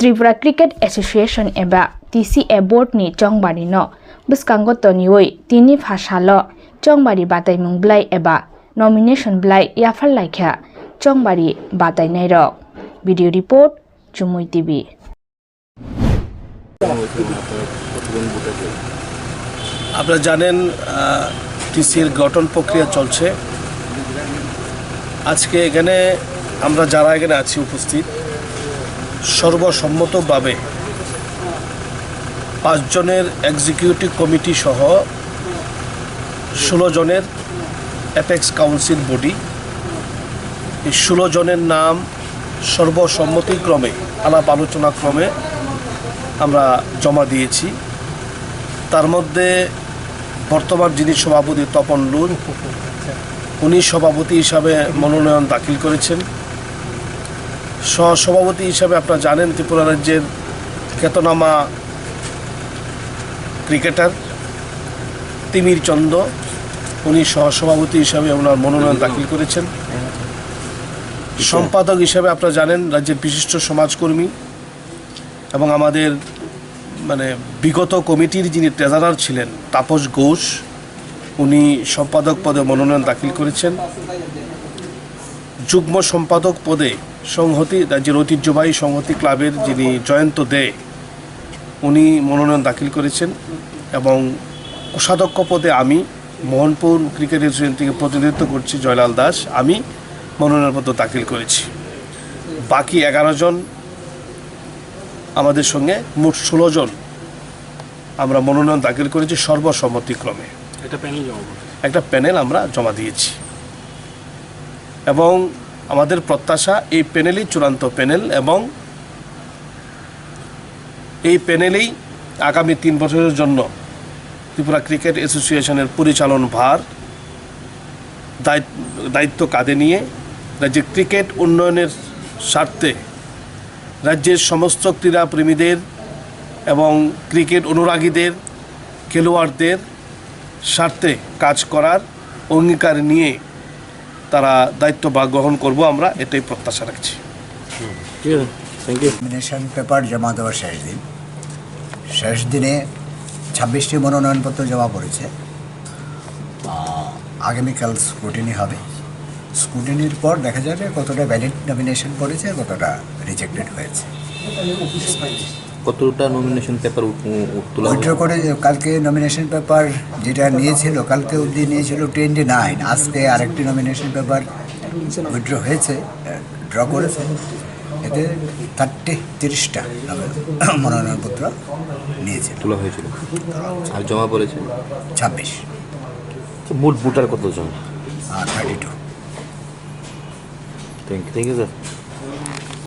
Tripura Cricket Association eba T.C.A board ni chongbari no biskango tonioi tini phashalo chongbari batai mungblai eba nomination blai yafal laikha chongbari batai nai rok video report CHUMUI TV আপনারা জানেন টিসিএর গঠন প্রক্রিয়া চলছে। আজকে এখানে আমরা যারা এখানে আছি উপস্থিত সর্বসম্মতভাবে 5 জনের এক্সিকিউটিভ কমিটি সহ 16 জনের অ্যাপেক্স কাউন্সিল বডি, এই 16 জনের নাম সর্বসম্মতিক্রমে আলাপ আলোচনা ক্রমে আমরা জমা দিয়েছি। তার মধ্যে বর্তমান যিনি সভাপতি তপন লুন, উনি সভাপতি হিসাবে মনোনয়ন দাখিল করেছেন। সহসভাপতি হিসাবে আপনারা জানেন ত্রিপুরা রাজ্যের খ্যাতনামা ক্রিকেটার তিমির চন্দ, উনি সহসভাপতি হিসাবে ওনার মনোনয়ন দাখিল করেছেন। সম্পাদক হিসাবে আপনারা জানেন রাজ্যের বিশিষ্ট সমাজকর্মী এবং আমাদের বিগত কমিটির যিনি ট্রেজারার ছিলেন তাপস ঘোষ, উনি সম্পাদক পদে মনোনয়ন দাখিল করেছেন। যুগ্ম সম্পাদক পদে সংহতি রাজ্যের ঐতিহ্যবাহী সংহতি ক্লাবের যিনি জয়ন্ত দে, উনি মনোনয়ন দাখিল করেছেন এবং কোষাধ্যক্ষ পদে আমি মোহনপুর ক্রিকেট অ্যাসোসিয়েশন থেকে প্রতিনিধিত্ব করছি জয়লাল দাস, আমি মনোনয়নপত্র দাখিল করেছি। বাকি 11 জন আমাদের সঙ্গে মোট 16 জন আমরা মনোনয়ন দাখিল করেছি সর্বসম্মতিক্রমে। একটা প্যানেল আমরা জমা দিয়েছি এবং আমাদের প্রত্যাশা এই প্যানেলই চূড়ান্ত প্যানেল এবং এই প্যানেলেই আগামী 3 বছরের জন্য ত্রিপুরা ক্রিকেট অ্যাসোসিয়েশনের পরিচালন ভার দায়িত্ব কাঁধে নিয়ে রাজ্যের ক্রিকেট উন্নয়নের স্বার্থে রাজ্যের সমস্ত ক্রীড়াপ্রেমীদের এবং ক্রিকেট অনুরাগীদের খেলোয়াড়দের স্বার্থে কাজ করার অঙ্গীকার নিয়ে তারা দায়িত্ব গ্রহণ করব, আমরা এটাই প্রত্যাশা রাখছি। নমিনেশন পেপার জমা দেওয়ার শেষ দিনে 26টি মনোনয়নপত্র জমা পড়েছে। আগামীকাল স্ক্রুটিনি হবে। স্ক্রুটিনির পর দেখা যাবে কতটা ভ্যালিড নমিনেশন পড়েছে, কতটা রিজেক্টেড হয়েছে। কতটা নমিনেশন পেপার উইথড্র করে কালকে নমিনেশন পেপার যেটা নিয়েছিল কালকে অবধি নিয়েছিল 29, আজকে আরেকটি নমিনেশন পেপার উইথড্র হয়েছে, ড্র করেছে। এতে 30টা মনোনয়নপত্র নিয়েছে, তোলা হয়েছিল আর জমা পড়েছে 26। মোট ভোটার কতজন? 32। Thank you sir.